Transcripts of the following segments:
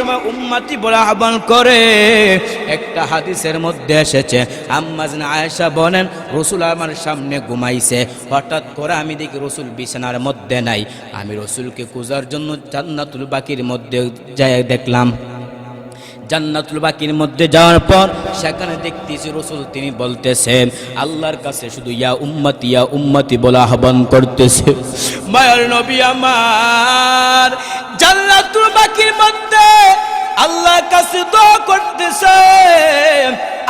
সময় উম্মতি বলে আহ্বান করে। একটা হাদিসের মধ্যে এসেছে, আম্মা জান আয়েশা বলেন রাসূল আমার সামনে ঘুমাইছে, হঠাৎ করে আমি দেখি রাসূল বিছানার মধ্যে নাই। আমি রাসূলকে খোঁজার জন্য জান্নাতুল বাকির মধ্যে যাই দেখলাম। জান্নাতুল বাকির মধ্যে যাওয়ার পর সেখানে দেখতেছি রাসূল তিনি বলতেছেন আল্লাহর কাছে শুধু ইয়া উম্মতি বলে আহ্বান করতেছে। মায়ার নবী আমার জান্নাতুল বাকির মধ্যে আল্লাহর কাছে দোয়া করতেছে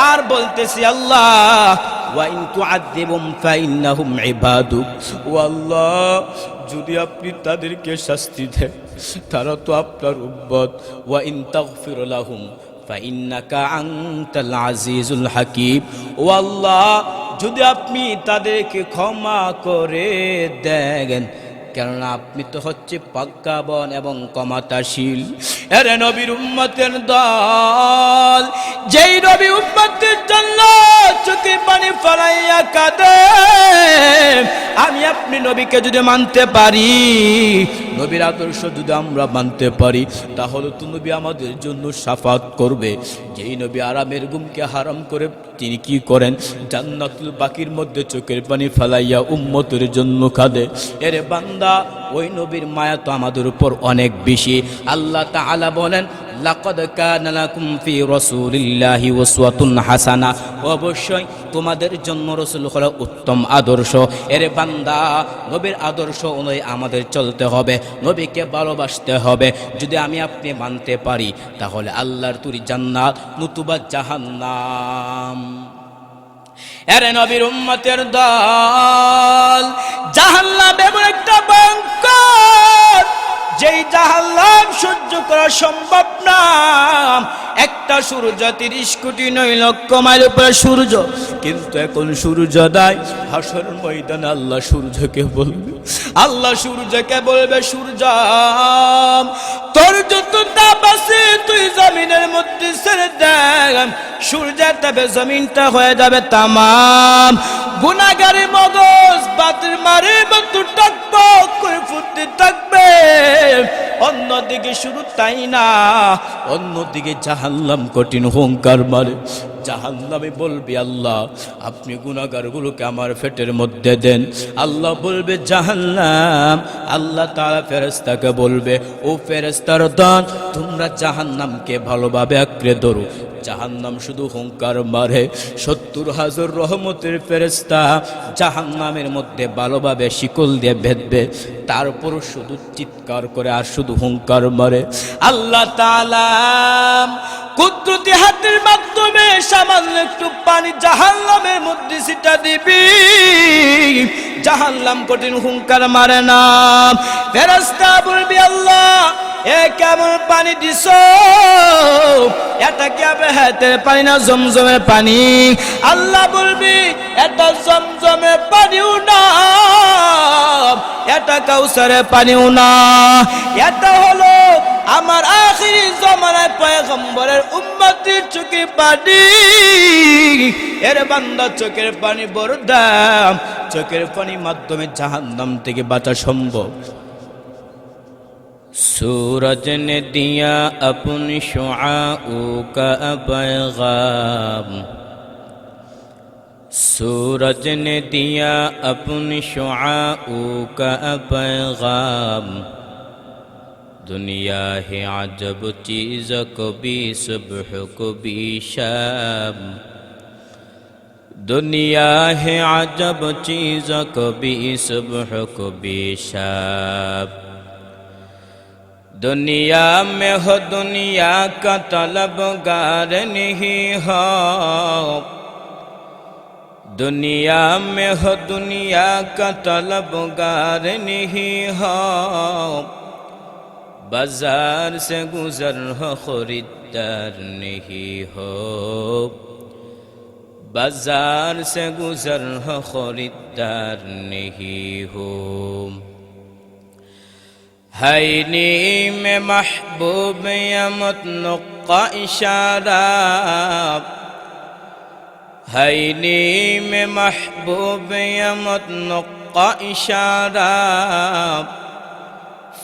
আর বলতেছি আল্লাহ ওয়া ইন তুআযিবুম ফাইন্নাহুম ইবাদুক, ও আল্লাহ যদি আপনি তাদেরকে শাস্তি দেন তারা তো আপনার উম্মত, ওয়া ইন তাগফির লাহুম ফাইন্নাকা আনতাল আজিজুল হাকীম, ও আল্লাহ যদি আপনি তাদেরকে ক্ষমা করে দেন, কেননা আপনি তো হচ্ছে প্রজ্ঞাবান এবং ক্ষমতাশীল। এরে নবীর উম্মতের দল, যেই নবী উম্মতের জন্য চোখে পানি ফেলাইয়া কাঁদে, আমি আপনি নবীকে যদি মানতে পারি, নবীর আদর্শ যদি আমরা মানতে পারি, তাহলে তো নবী আমাদের জন্য শাফাত করবে। যেই নবী আরামের ঘুমকে হারাম করে তিনি কি করেন, জান্নাতুল বাকির মধ্যে চোখের পানি ফেলাইয়া উম্মতের জন্য কাঁদে। এরে বান্দা, ওই নবীর মায়া তো আমাদের উপর অনেক বেশি। আল্লাহ তাআলা বলেন লাকাদ কানা লাকুম ফি রাসূলিল্লাহি উসওয়াতুন হাসানা, অবশ্যই তোমাদের জন্য রাসূল হলো উত্তম আদর্শ। এরে বান্দা, নবীর আদর্শ অনুযায়ী আমাদের চলতে হবে, নবীকে ভালোবাসতে হবে। যদি আমি আপনি মানতে পারি তাহলে আল্লাহর তৈরি জান্নাত নতুবা জাহান্নাম। এরে নবীর উম্মতের দল, জাহান্নাম এমন একটা ভয়ঙ্কর, যেই জাহান্নাম সহ্য করা সম্ভব না। একটা সূর্য 30 কোটি 9 লক্ষ মাইল উপরে সূর্য, কিন্তু এখন সূর্য নাই। হাসর ময়দানে আল্লাহ সূর্যকে বলবে, সূর্য তোর যত তাপ আছে তুই জমিনের মধ্যে ছেড়ে দেখ, সূর্যের তাপে জমিনটা হয়ে যাবে তামাম। গুনাহগারের মগজ বাতির মারে মতো টকবক করে ফুটতে থাকবে। অন্যদিকে শুধু তাই না, অন্যদিকে জাহান্নাম কঠিন হুঙ্কার মারে। জাহান্নামে বলবে আল্লাহ আপনি গুনাহগারগুলোকে আমার পেটের মধ্যে দেন। আল্লাহ বলবে জাহান্নাম, আল্লাহ তাআলা ফেরেশতাকে বলবে ও ফেরেশতার দল তোমরা জাহান্নামকে ভালোভাবে আঁকড়ে ধরো। জাহান্নাম শুধু হুঙ্কার মারে, 70,000 রহমতের ফেরেশতা জাহান্নামের মধ্যে ভালোভাবে শিকল দিয়ে বেঁধবে, তারপর শুধু চিৎকার করে আর শুধু হুঙ্কার মারে। আল্লাহ তাআলা কুদরতি হাতের মাধ্যমে সামান্য একটু পানি জাহান্নামের মধ্যে ছিটা দিবি, জাহান্নাম কঠিন হুঙ্কার মারে না। ফেরেশতা বলবি আল্লাহ এ কেমন পানি দিছো, এটা কি আবে হাতের পানি না জমজমের পানি? আল্লাহ বলবি এটা জমজমের পানিও না, এটা কাউসারের পানিও না, এটা হলো আমার আখিরি জামানায় পয়গম্বরের উম্মতের চোখের পানি। এর বান্দা চোখের পানি বড় দাম, চোখের পানির মাধ্যমে জাহান্নাম থেকে বাঁচা সম্ভব। सूरज ने दिया अपनी शुआओं का पैगाम, सूरज ने दिया अपनी शुआओं का पैगाम, दुनिया है अजब चीज़ कभी सुबह कभी शाम, दुनिया है अजब चीज़ कभी सुबह कभी शाम, दुनिया में हो दुनिया का तलबगार नहीं हो, दुनिया में हो दुनिया का तलबगार नहीं हो, बाजार से गुजर हो खरीदार नहीं हो, बाजार से गुजर हो खरीदार नहीं हो। हैनी में महबूब या मुतनक़ का इशारा, हैनी में महबूब या मुतनक़ का इशारा,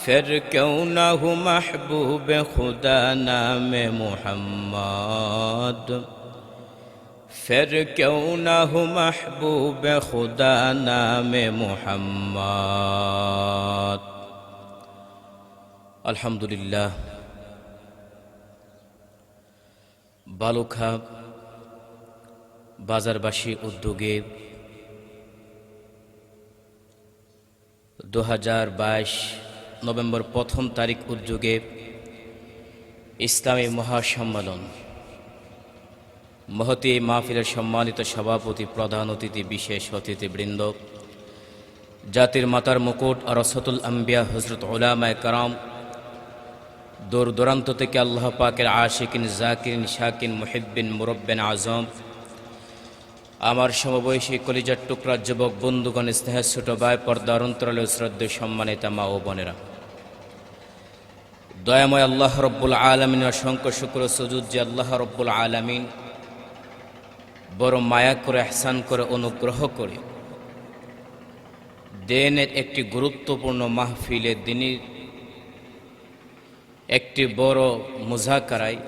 फिर क्यों न हूँ महबूब खुदा नाम मोहम्मद, फिर क्यों न हूँ महबूब खुदा नाम मोहम्मद। अल्हम्दुलिल्लाह। বালুখা বাজারবাসী উদ্যোগে 2022 নভেম্বর 1 তারিখ উদ্যোগে ইসলামী মহাসম্মেলন, মহতী মাহফিলের সম্মানিত সভাপতি, প্রধান অতিথি, বিশেষ অতিথিবৃন্দ, জাতির মাতার মুকুট আরসাতুল আম্বিয়া হযরত উলামায়ে কেরাম, দূর দূরান্ত থেকে আল্লাহ পাকের আশিকিন, জাকিরিন, শাকিন, মুহিব্বিন, মুরব্বিন আজম, আমার সমবয়সী কলিজার টুকরা যুবক বন্ধুগণ, স্নেহের ছোট ভাই, পর্দার অন্তরালে শ্রদ্ধেয় সম্মানিতা মা ও বোনেরা, দয়াময় আল্লাহ রব্বুল আলামিন অসংখ্য শুকর ও সুজুদ যে আল্লাহ রব্বুল আলামিন বড় মায়া করে, ইহসান করে, অনুগ্রহ করে দিনের একটি গুরুত্বপূর্ণ মাহফিলে, দিনের একটি বড় মুজাকারায়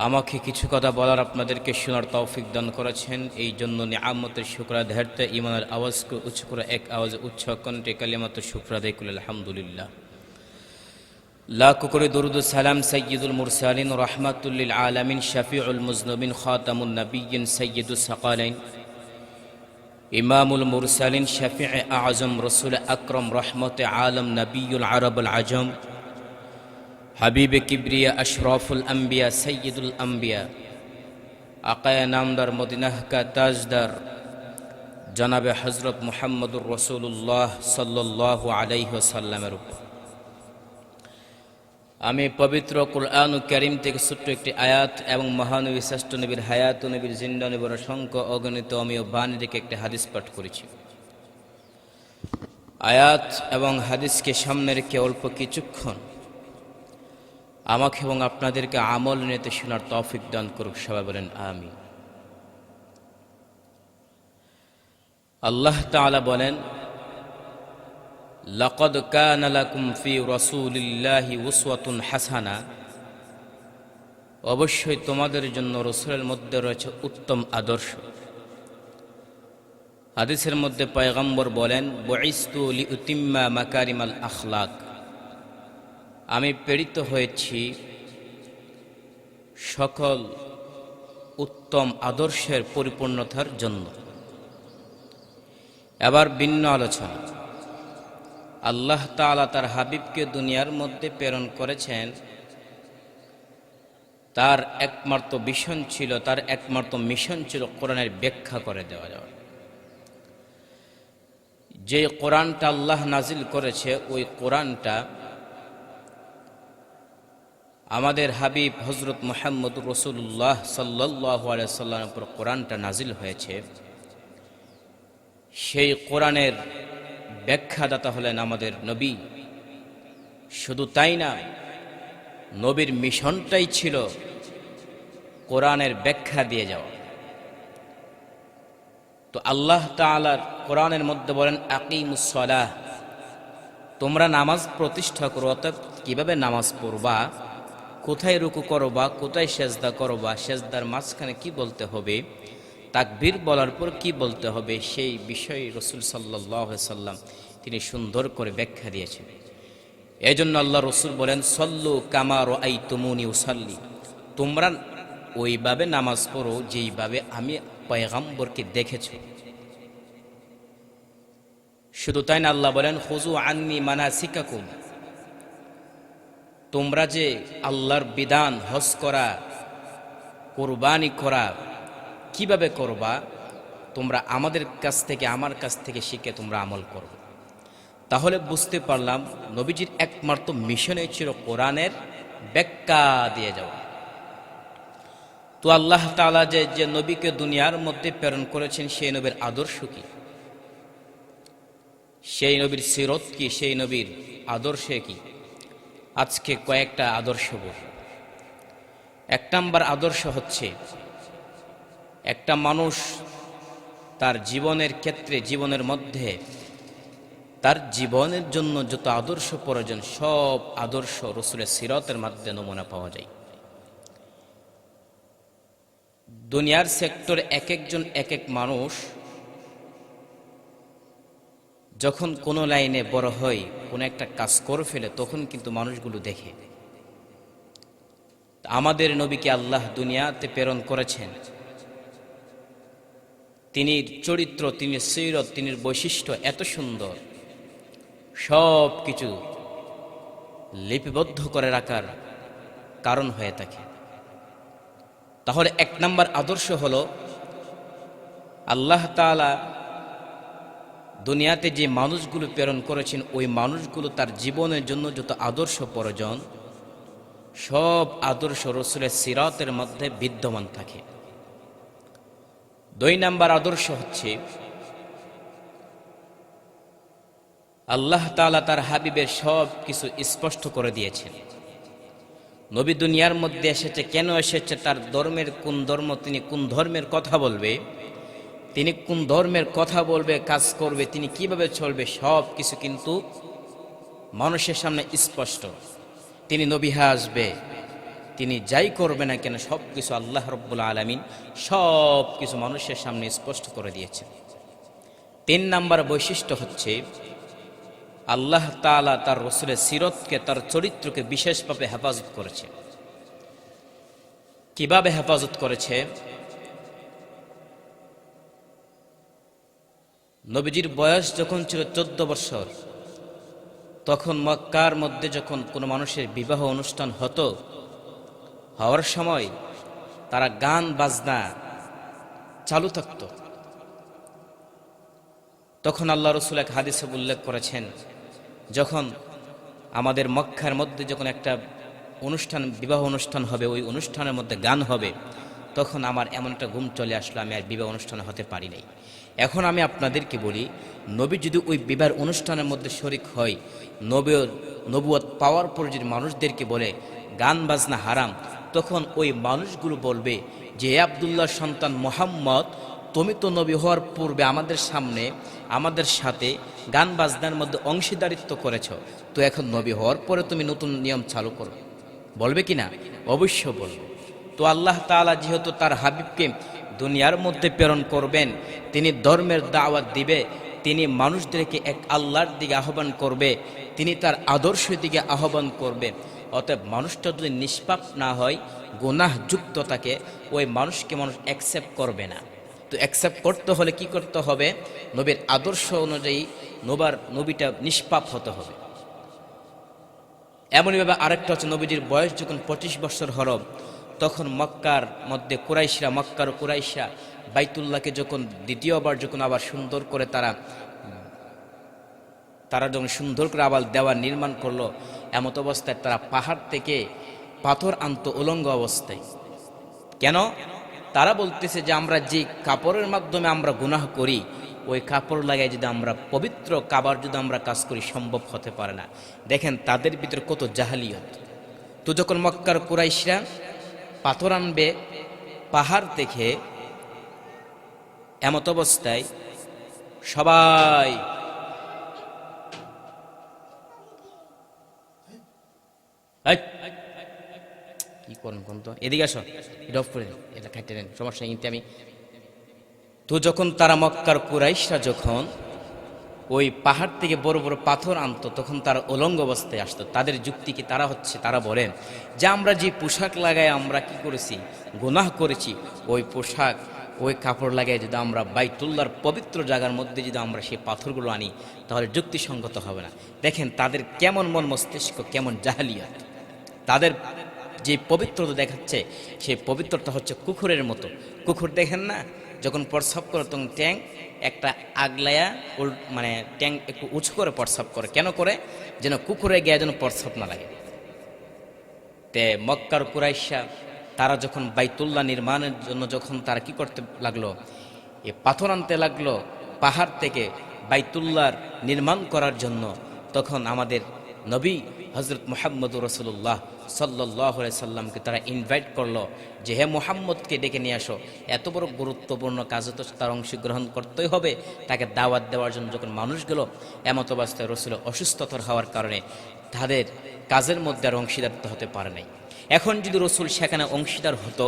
আমাকে কিছু কথা বলার, আপনাদেরকে শোনার তৌফিক দান করেছেন। এই জন্য নিয়ামতের শুকর আদায়, ইমানের আওয়াজকে উচ্চ করে এক আওয়াজে উচ্চ কণ্ঠে কালিমাতুর শুকর আদায় করলে আলহামদুলিল্লাহ। লাখো করে দরুদ ও সালাম সাইয়্যিদুল মুরসালিন রাহমাতুল লিল আলামিন, শাফিউল মুজনবিন, খাতামুন নবিয়্যিন, সাইয়্যিদুস সাকালাইন, ইমামুল মুরসালিন, শাফিয়ে আযম, রাসূল আকরাম, রহমতে আলম, নবিয়ুল আরবুল আজম, হাবিবে কিবরিয়া, আশরাফুল আম্বিয়া, সৈয়দুল আম্বিয়া, আকায়ে নামদার, মদিনাহ কা তাজদার, জনাবে হযরত মুহাম্মদুর রাসূলুল্লাহ সাল্লাল্লাহু আলাইহি ওয়াসাল্লামের উপর আমি পবিত্র কুরআন কারীম থেকে ছোট্ট একটি আয়াত এবং মহানবী শ্রেষ্ঠ নবীর হায়াত ও নবীর জিন্দা নবীর অসংখ্য অগণিত অমীয় বাণী থেকে একটি হাদিস পাঠ করেছি। আয়াত এবং হাদিসকে সামনে রেখে অল্প কিছুক্ষণ আমাকে এবং আপনাদেরকে আমল নিতে শোনার তৌফিক দান করুক, সবাই বলেন আমিন। আল্লাহ তাআলা বলেন, লাকাদ কানা লাকুম ফি রাসূলিল্লাহি উসওয়াতুন হাসানা, অবশ্যই তোমাদের জন্য রাসূলের মধ্যে রয়েছে উত্তম আদর্শ। হাদিসের মধ্যে পয়গম্বর বলেন, বুইস্তু লিউতিম্মা মাকারিমাল আখলাক, আমি প্রেরিত হয়েছি সকল উত্তম আদর্শের পরিপূর্ণতার জন্য। এবার ভিন্ন আলোচনা। আল্লাহ তাআলা তার হাবিবকে দুনিয়ার মধ্যে প্রেরণ করেছেন, তার একমাত্র ভিশন ছিল, তার একমাত্র মিশন ছিল কোরআনের ব্যাখ্যা করে দেওয়া যাওয়া। যে কোরআনটা আল্লাহ নাজিল করেছে, ওই কোরআনটা আমাদের হাবিব হযরত মুহাম্মদুর রাসূলুল্লাহ সাল্লাল্লাহু আলাইহি ওয়াসাল্লামের উপর কোরআনটা নাজিল হয়েছে। সেই কোরআনের ব্যাখ্যাদাতা হলেন আমাদের নবী। শুধু তাই না, নবীর মিশনটাই ছিল কোরআনের ব্যাখ্যা দিয়ে যাওয়া। তো আল্লাহ তাআলা কোরআনের মধ্যে বলেন, আকিমুস সালাহ, তোমরা নামাজ প্রতিষ্ঠা করো। অর্থাৎ কিভাবে নামাজ পড়বা, কোথায় রুকু করবা, কোথায় সেজদা করবা, সেজদার মাঝখানে কি বলতে হবে, তাকবীর বলার পর কি বলতে হবে, সেই বিষয়ে রাসূল সাল্লাল্লাহু আলাইহি সাল্লাম তিনি সুন্দর করে ব্যাখ্যা দিয়েছেন। এই জন্য আল্লাহ রাসূল বলেন, সল্লু কামা রাআইতুমুনি উসাল্লি, তোমরা ওইভাবে নামাজ পড়ো যেইভাবে আমি পয়গম্বরকে দেখেছো। শুধু তাই না, আল্লাহ বলেন, খুযু আন্নি মানাসিকাকুম, তোমরা যে আল্লাহর বিধান, হজ করা, কুরবানি করা কিভাবে করবা, তোমরা আমাদের কাছ থেকে, আমার কাছ থেকে শিখে তোমরা আমল করো। তাহলে বুঝতে পারলাম নবীজির একমাত্র মিশনে ছিল কোরআনের ব্যাখ্যা দিয়ে যাওয়া। তো আল্লাহ তাআলা যে নবীকে দুনিয়ার মধ্যে প্রেরণ করেছেন, সেই নবীর আদর্শ কি, সেই নবীর সিরত কি, সেই নবীর আদর্শে কি, আজকে কয়েকটা আদর্শ বল। এক নম্বর আদর্শ হচ্ছে, একটা মানুষ তার জীবনের ক্ষেত্রে, জীবনের মধ্যে তার জীবনের জন্য যত আদর্শ প্রয়োজন সব আদর্শ রসুলের সিরাতের মাধ্যমে নমুনা পাওয়া যায়। দুনিয়ার সেক্টরে এক একজন এক এক মানুষ যখন কোনো লাইনে বড় হয়, কোনো একটা কাজ করে ফেলে, তখন কিন্তু মানুষগুলো দেখে। আমাদের নবীকে আল্লাহ দুনিয়াতে প্রেরণ করেছেন, তিনি চরিত্র, তিনি সিরত, তিনি বৈশিষ্ট্য এত সুন্দর, সব কিছু লিপিবদ্ধ করে রাখার কারণ হয়ে থাকে। তাহলে এক নম্বর আদর্শ হলো আল্লাহ তাআলা দুনিয়াতে যে মানুষগুলো প্রেরণ করেছেন, ওই মানুষগুলো তার জীবনের জন্য যত আদর্শ প্রয়োজন সব আদর্শ রসুলের সিরাতের মধ্যে বিদ্যমান থাকে। দুই নাম্বার আদর্শ হচ্ছে আল্লাহ তাআলা তার হাবিবের সব কিছু স্পষ্ট করে দিয়েছেন। নবী দুনিয়ার মধ্যে এসেছে, কেন এসেছে, তার ধর্মের কোন ধর্ম, তিনি কোন ধর্মের কথা বলবে, তিনি কোন ধর্মের কথা বলবে, কাজ করবে, তিনি কিভাবে চলবে, সব কিছু কিন্তু মানুষের সামনে স্পষ্ট। তিনি নবী হয়ে আসবে, তিনি যাই করবে না কেন সব কিছু আল্লাহ রব্বুল আলামিন সব কিছু মানুষের সামনে স্পষ্ট করে দিয়েছেন। তিন নাম্বার বৈশিষ্ট্য হচ্ছে আল্লাহ তাআলা তার রসুলের সিরতকে, তার চরিত্রকে বিশেষভাবে হেফাজত করেছে। কিভাবে হেফাজত করেছে? নবীজির বয়স যখন ছিল 14 বছর, তখন মক্কার মধ্যে যখন কোনো মানুষের বিবাহ অনুষ্ঠান হতো, হওয়ার সময় তারা গান বাজনা চালু থাকত। তখন আল্লাহ রসুল এক হাদিসে উল্লেখ করেছেন, যখন আমাদের মক্কার মধ্যে যখন একটা অনুষ্ঠান, বিবাহ অনুষ্ঠান হবে, ওই অনুষ্ঠানের মধ্যে গান হবে, তখন আমার এমন একটা ঘুম চলে আসলো, আমি আর বিবাহ অনুষ্ঠানে হতে পারি নাই। এখন আমি আপনাদেরকে বলি, নবী যদি ওই বিবাহ অনুষ্ঠানের মধ্যে শরিক হয়, নবুয়ত পাওয়ার পর যদি মানুষদেরকে বলে গান বাজনা হারাম, তখন ওই মানুষগুলো বলবে যে আব্দুল্লাহর সন্তান মুহাম্মদ, তুমি তো নবী হওয়ার পূর্বে আমাদের সামনে, আমাদের সাথে গান বাজনার মধ্যে অংশীদারিত্ব করেছ, তো এখন নবী হওয়ার পরে তুমি নতুন নিয়ম চালু করো। বলবে কি না? অবশ্য বলবে। তো আল্লাহ তাআলা যেহেতু তার হাবিবকে দুনিয়ার মধ্যে প্রেরণ করবেন, তিনি ধর্মের দাওয়াত দিবে, তিনি মানুষদেরকে এক আল্লাহর দিকে আহ্বান করবে, তিনি তার আদর্শের দিকে আহ্বান করবে। অতএব মানুষটা যদি নিষ্পাপ না হয়, গুনাহযুক্ত থাকে, ওই মানুষকে মানুষ অ্যাকসেপ্ট করবে না। তো অ্যাকসেপ্ট করতে হলে কি করতে হবে? নবীর আদর্শ অনুযায়ী নবীটা নিষ্পাপ হতে হবে। এমনইভাবে আরেকটা হচ্ছে, নবীজির বয়স যখন 25 বছর হল, তখন মক্কার মধ্যে মক্কার কুরাইশরা বাইতুল্লাহকে যখন দ্বিতীয়বার যখন আবার সুন্দর করে তারা যখন সুন্দর করে আবার দেওয়াল নির্মাণ করলো, এমত অবস্থায় তারা পাহাড় থেকে পাথর আনতো উলঙ্গ অবস্থায়। কেন? তারা বলতেছে যে আমরা যে কাপড়ের মাধ্যমে আমরা গুনাহ করি, ওই কাপড় লাগাই যদি আমরা পবিত্র কাবার যদি আমরা কাজ করি, সম্ভব হতে পারে না। দেখেন তাদের ভিতরে কত জাহালিয়ত। তো যখন মক্কার কুরাইশরা পাথর আনবে পাহাড় থেকে, এমত অবস্থায় সবাই কি করুন কোন, তো এদিকে আসো, এটা অফ করে দিন, এটা খাইতে দেন, সমস্যা কিন্তু আমি। তো যখন তারা মক্কার কুরাইশরা যখন ওই পাহাড় থেকে বড় বড় পাথর আনতো, তখন তারা উলঙ্গ অবস্থায় আসতো। তাদের যুক্তি কি? তারা বলেন যে আমরা যে পোশাক লাগাই আমরা কি করেছি? গুনাহ করেছি। ওই পোশাক, ওই কাপড় লাগাই যদি আমরা বাইতুল্লাহর পবিত্র জায়গার মধ্যে যদি আমরা সেই পাথরগুলো আনি, তাহলে যুক্তিসঙ্গত হবে না। দেখেন তাদের কেমন মন মস্তিষ্ক, কেমন জাহালিয়াত। তাদের যে পবিত্রতা দেখাচ্ছে, সেই পবিত্রতা হচ্ছে কুকুরের মতো। কুকুর দেখেন না, যখন প্রস্রাব করে তখন ট্যাং একটা আগলায়া মানে ট্যাং একটু উঁচু করে প্রস্রাব করে। কেন করে? যেন কুকুরে গিয়ে যেন প্রস্রাব না লাগে। তে মক্কার কুরাইশা তারা যখন বাইতুল্লাহ নির্মাণের জন্য যখন তারা কি করতে লাগলো, এ পাথর আনতে লাগলো পাহাড় থেকে বাইতুল্লাহর নির্মাণ করার জন্য, তখন আমাদের নবী হযরত মুহাম্মদুর রাসূলুল্লাহ সাল্লাল্লাহু আলাইহি সাল্লামকে তারা ইনভাইট করলো যে হে মুহাম্মদকে ডেকে নিয়ে আসো, এত বড় গুরুত্বপূর্ণ কাজে তো তার অংশগ্রহণ করতেই হবে। তাকে দাওয়াত দেওয়ার জন্য যখন মানুষ গেল, এমত অবস্থায় রাসূল অসুস্থতার হওয়ার কারণে তাদের কাজের মধ্যে আর অংশীদারিত্ব হতে পারে নাই। এখন যদি রাসূল সেখানে অংশীদার হতো,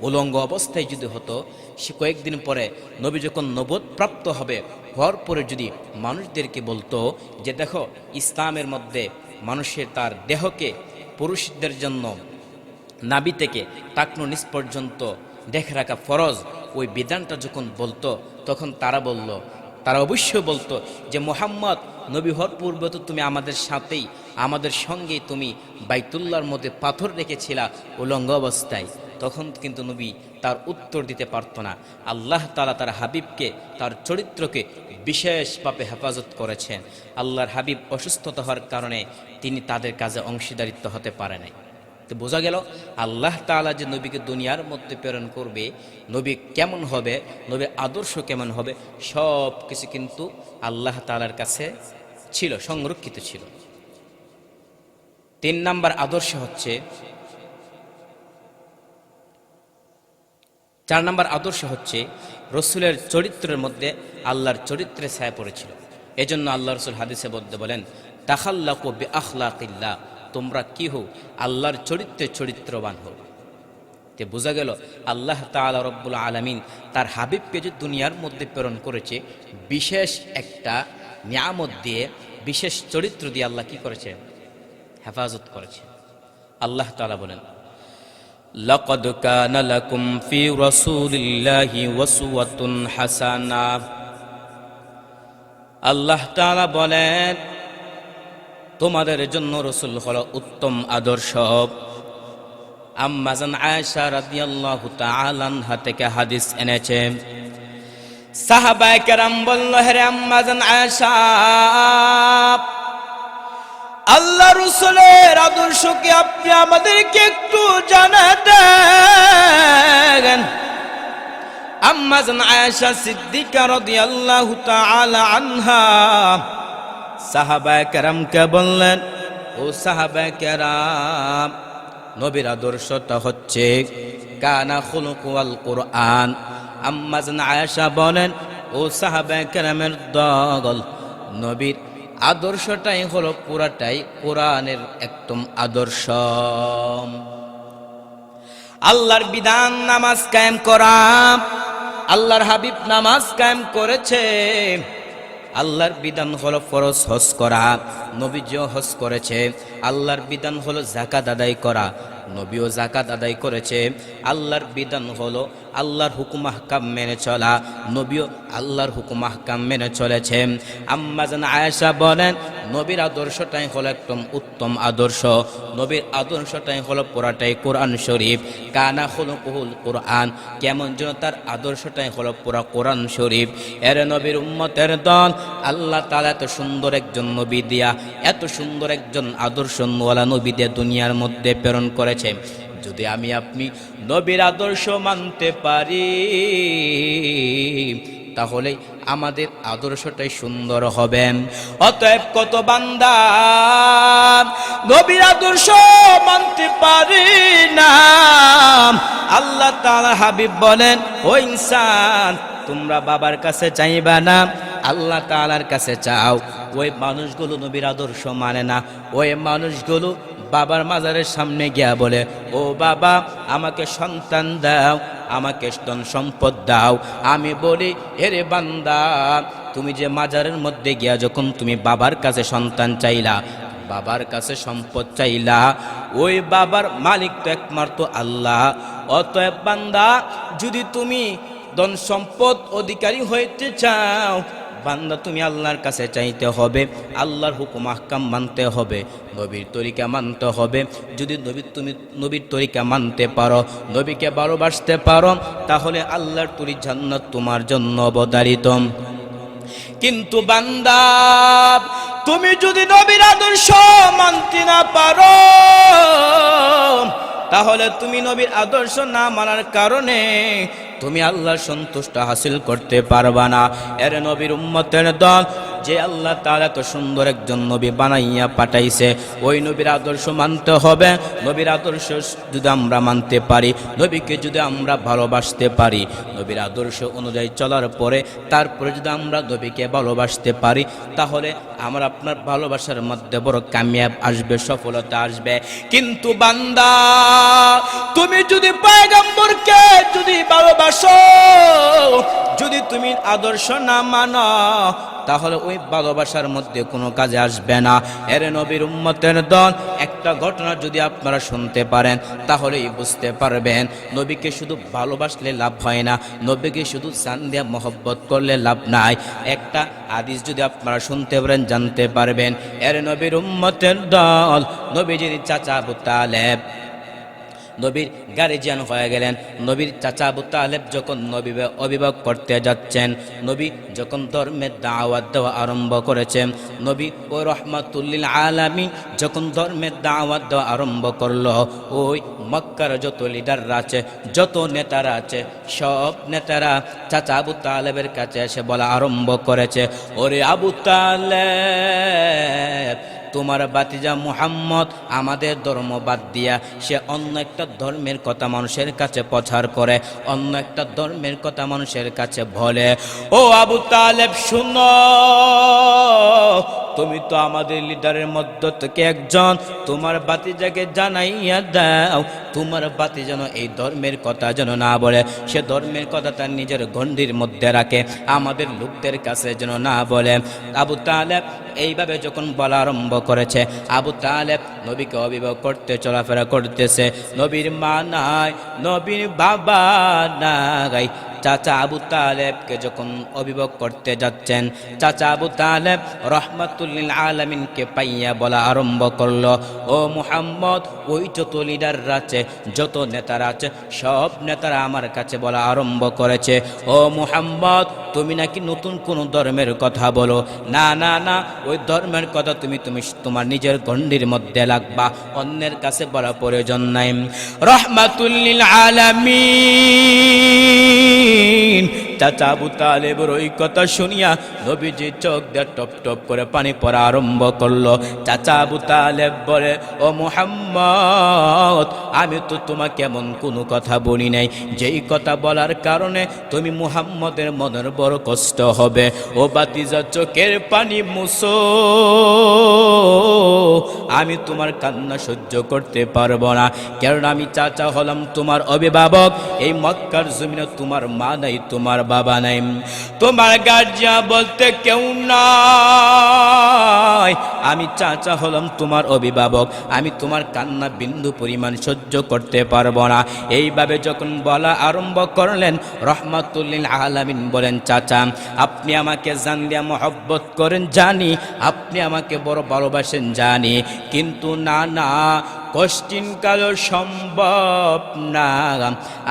উলঙ্গ অবস্থায় যদি হতো, সে কয়েকদিন পরে নবী যখন নবুয়ত প্রাপ্ত হবে, হওয়ার পরে যদি মানুষদেরকে বলতো যে দেখো ইসলামের মধ্যে মানুষের তার দেহকে পুরুষদের জন্য নাভি থেকে টাকনো নিচ পর্যন্ত দেখে রাখা ফরজ, ওই বিধানটা যখন বলতো তখন তারা অবশ্যই বলতো যে মুহাম্মদ নবী হওয়ার পূর্বে তো তুমি আমাদের সাথেই আমাদের সঙ্গেই তুমি বাইতুল্লাহর মধ্যে পাথর রেখেছিলা উলঙ্গ অবস্থায়। তখন কিন্তু নবী তার উত্তর দিতে পারত না। আল্লাহ তাআলা তার হাবিবকে, তার চরিত্রকে বিশেষভাবে হেফাজত করেছেন। আল্লাহর হাবিব অসুস্থতা হওয়ার কারণে তিনি তাদের কাজে অংশীদারিত্ব হতে পারে নাই। তো বোঝা গেল আল্লাহ তাআলা যে নবীকে দুনিয়ার মধ্যে প্রেরণ করবে, নবী কেমন হবে, নবীর আদর্শ কেমন হবে, সব কিছু কিন্তু আল্লাহ তাআলার কাছে ছিল, সংরক্ষিত ছিল। 3 নাম্বার আদর্শ হচ্ছে, 4 নাম্বার আদর্শ হচ্ছে রসুলের চরিত্রের মধ্যে আল্লাহর চরিত্রে ছায়া পড়েছিল। এজন্য আল্লাহ রসুল হাদিসে বলতে বলেন তাখাল্লাকু বিআখলাকিল্লাহ, তোমরা কি হও, আল্লাহর চরিত্রে চরিত্রবান হও। তে বোঝা গেল আল্লাহ তাআলা রব্বুল আলামিন তার হাবিবকে যে দুনিয়ার মধ্যে প্রেরণ করেছে বিশেষ একটা নিয়ামত দিয়ে, বিশেষ চরিত্র দিয়ে আল্লাহ কি করেছে, হেফাজত করেছে। আল্লাহ তাআলা বলেন লাকাদ কানা লাকুম ফি রাসূলিল্লাহি উসওয়াতুন হাসানাহ। আল্লাহ তাআলা বলেন তোমাদের জন্য রাসূল হলো উত্তম আদর্শ। আম্মা জান আয়েশা রাদিয়াল্লাহু তাআলা আনহা থেকে হাদিস এনেছে, সাহাবায়ে কেরাম বলল হে আম্মা জান আয়েশা, আল্লাহ রাসূলের আদর্শ কি আপনি আমাদেরকে একটু জানাতেন? আম্মা জান আয়েশা সিদ্দিকা রাদিয়াল্লাহু তাআলা আনহা সাহাবায়ে কেরামকে বললেন, ও সাহাবায়ে কেরাম, নবীর আদর্শটা হচ্ছে কানা খুলুকুল কুরআন। আম্মা জান আয়েশা বলেন, ও সাহাবায়ে কেরামের দল, নবীর আদর্শটাই হলো পুরাটাই কোরআনের একদম আদর্শ। আল্লাহর বিধান নামাজ কায়েম করা, আল্লাহর হাবিব নামাজ কায়েম করেছে। আল্লাহর বিধান হলো ফরজ হজ করা, নবীজিও হজ করেছে। আল্লাহর বিধান হলো যাকাত আদায় করা, নবীও যাকাত আদায় করেছে। আল্লাহর বিধান হলো আল্লাহর হুকুম আহকাম মেনে চলা, নবীও আল্লাহর হুকুম আহকাম মেনে চলেছে। আম্মা জান আয়েশা বলেন নবীর আদর্শটাই হলো একদম উত্তম আদর্শ। নবীর আদর্শটাই হলো পুরাটাই কোরআন শরীফ। কানা খুলুকুল কুরআন, কেমন যেন তার আদর্শটাই হলো পুরা কোরআন শরীফ। এর নবীর উম্মতের দল, আল্লাহ তাআলা এত সুন্দর একজন নবী দিয়া, এত সুন্দর একজন আদর্শওয়ালা নবী দিয়ে দুনিয়ার মধ্যে প্রেরণ করেছে। যদি আমি আপনি নবীর আদর্শ মানতে পারি, তাহলে আমাদের আদর্শটাই সুন্দর হবে। অতএব কত বান্দা নবীর আদর্শ মানতে পারি না। আল্লাহ তাআলা হাবিব বলেন, ও ইনসান, তোমরা বাবার কাছে চাইবা না, আল্লাহ তাআলার কাছে চাও। ওই মানুষগুলো নবীর আদর্শ মানে না। ওই মানুষগুলো বাবার মাজারের সামনে গিয়া বলে, ও বাবা আমাকে সন্তান দাও, আমাকে ধন সম্পদ দাও। আমি বলি, এরে বান্দা, তুমি যে মাজারের মধ্যে গিয়া যখন তুমি বাবার কাছে সন্তান চাইলা, বাবার কাছে সম্পদ চাইলা, ওই বাবার মালিক তো একমাত্র আল্লাহ। অতএব বান্দা, যদি তুমি ধন সম্পদ অধিকারী হইতে চাও, বান্দা তুমি আল্লাহর কাছে চাইতে হবে, আল্লাহর হুকুম আহকাম মানতে হবে, নবীর তরিকা মানতে হবে। যদি তুমি নবীর তরিকা মানতে পারো, নবীকে ভালোবাসতে পারো, তাহলে আল্লাহর তরি জান্নাত তোমার জন্য অবধারিত। কিন্তু বান্দা, তুমি যদি নবীর আদর্শ মানতে না পারো, তাহলে তুমি নবীর আদর্শ না মানার কারণে তুমি আল্লাহর সন্তুষ্ট হাসিল করতে পারবা না। এর নবীর উম্মতের দল, যে আল্লাহ তাআলা তো সুন্দর একজন নবী বানাইয়া পাঠাইছে, ওই নবীর আদর্শ মানতে হবে। নবীর আদর্শ যদি আমরা মানতে পারি, নবীকে যদি আমরা ভালোবাসতে পারি, নবীর আদর্শ অনুযায়ী চলার পরে তারপরে যদি আমরা নবীকে ভালোবাসতে পারি, তাহলে আমার আপনার ভালোবাসার মধ্যে বড় কামিয়াব আসবে, সফলতা আসবে। কিন্তু বান্দা, তুমি যদি পয়গম্বরকে যদি ভালোবাসো, যদি তুমি আদর্শ না মানো, তাহলে ওই ভালোবাসার মধ্যে কোনো কাজে আসবে না। এর নবীর উম্মতের দল, একটা ঘটনা যদি আপনারা শুনতে পারেন তাহলেই বুঝতে পারবেন নবীকে শুধু ভালোবাসলে লাভ হয় না, নবীকে শুধু জান দিয়ে মহব্বত করলে লাভ নাই। একটা হাদিস যদি আপনারা শুনতে পারেন জানতে পারবেন এর নবীর উম্মতের দল, নবীজির চাচা আবু তালেব নবীর গার্জিয়ান হয়ে গেলেন। নবীর চাচা আবু তালেব যখন নবী অভিভাবক করতে যাচ্ছেন, নবী যখন ধর্মের দাওয়াত দেওয়া আরম্ভ করেছেন, নবী ও রহমাতুল্লিল আলামিন যখন ধর্মের দাওয়াত দেওয়া আরম্ভ করলো, ওই মক্কার যত লিডাররা আছে, যত নেতারা আছে, সব নেতারা চাচা আবু তালেবের কাছে এসে বলা আরম্ভ করেছে, ওরে আবু তালেব, তোমার বাতিজা মুহাম্মদ আমাদের ধর্ম বাদ দিয়া সে অন্য একটা ধর্মের কথা মানুষের কাছে প্রচার করে, অন্য একটা ধর্মের কথা মানুষের কাছে বলে। ও আবু তালেব শুনো, তুমি তো আমাদের লিডারের মধ্য থেকে একজন, তোমার বাতিজাকে জানাইয়া দাও, তোমার বাতি যেন এই ধর্মের কথা যেন না বলে, সে ধর্মের কথা তার নিজের গণ্ডির মধ্যে রাখে, আমাদের লোকদের কাছে যেন না বলে। আবু তালেব এইভাবে যখন বলা আরম্ভ করেছে, আবু তালেব নবীকে অভিভাবক করতে চলাফেরা করতেছে। নবীর মা নাই, নবীর বাবা নাই। চাচা আবু তালেবকে যখন অভিভাবক করতে যাচ্ছেন, চাচা আবু তালেব রহমাতুল্লিল আলামিনকে পাইয়া বলা আরম্ভ করলো, ও মুহাম্মদ, ওই যত লিডাররা আছে, যত নেতারা আছে, সব নেতারা আমার কাছে বলা আরম্ভ করেছে, ও মুহাম্মদ, তুমি নাকি নতুন কোন ধর্মের কথা বলো। না না না, ওই ধর্মের কথা তুমি তোমার নিজের গণ্ডির মধ্যে রাখবা, অন্যের কাছে বলা প্রয়োজন নাই। রহমাতুল্লিল আলামিন চাচা আবু তালেবের ওই কথা শুনিয়া নবীজি চোখ দিয়ে টপ টপ করে পানি পড়া আরম্ভ করলো। চাচা আবু তালেব বলে, ও মুহাম্মদ, আমি তো তোমাকে এমন কোনো কথা বলি নাই যেই কথা বলার কারণে তুমি মুহাম্মদের মনের বড় কষ্ট হবে। ও বাতিজা, চোখের পানি মুছো, আমি তোমার কান্না সহ্য করতে পারবো না, কারণ আমি চাচা হলাম তোমার অভিভাবক। এই মক্কার জমিনে তোমার মা নাই, তোমার বাবা নাই, তোমার গার্জিয়ান বলতে কেউ নাই, আমি চাচা হলাম তোমার অভিভাবক, আমি তোমার কান্না বিন্দু পরিমাণ সহ্য করতে পারবো না। এইভাবে যখন বলা আরম্ভ করলেন, রহমাতুল্লিল আলামিন বলেন, চাচা, আপনি আমাকে জান দিয়া মহব্বত করেন জানি, আপনি আমাকে বড় ভালোবাসেন জানি, কিন্তু না না, কষ্টিন কালো সম্ভব না,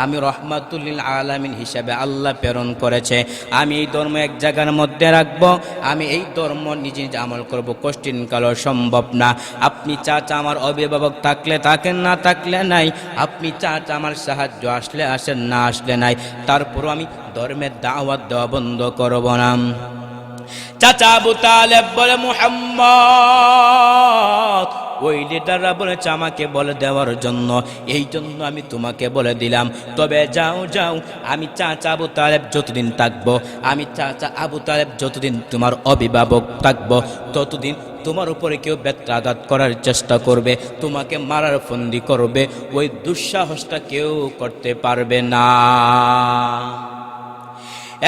আমি রহমাতুল্লিল আলামিন হিসাবে আল্লাহ প্রেরণ করেছে, আমি এই ধর্ম এক জায়গার মধ্যে রাখবো, আমি এই ধর্ম নিজে নিজে আমল করব, কষ্টিন কালো সম্ভব না। আপনি চাচা আমার অভিভাবক থাকলে থাকেন, না থাকলে নাই, আপনি চাচা আমার সাহায্য আসলে আসেন, না আসলে নাই, তারপরও আমি ধর্মের দাওয়াত দেওয়া বন্ধ করব না। চাচা আবু তালেব বলে, মুহাম্মদ, ওই লিডাররা বলেছে আমাকে বলে দেওয়ার জন্য, এই জন্য আমি তোমাকে বলে দিলাম, তবে যাও যাও, আমি চাচা আবু তালেব যতদিন থাকবো, আমি চাচা আবু তালেব যতদিন তোমার অভিভাবক থাকবো, ততদিন তোমার উপরে কেউ বেত্রাঘাত করার চেষ্টা করবে, তোমাকে মারার ফন্দি করবে, ওই দুঃসাহসটা কেউ করতে পারবে না।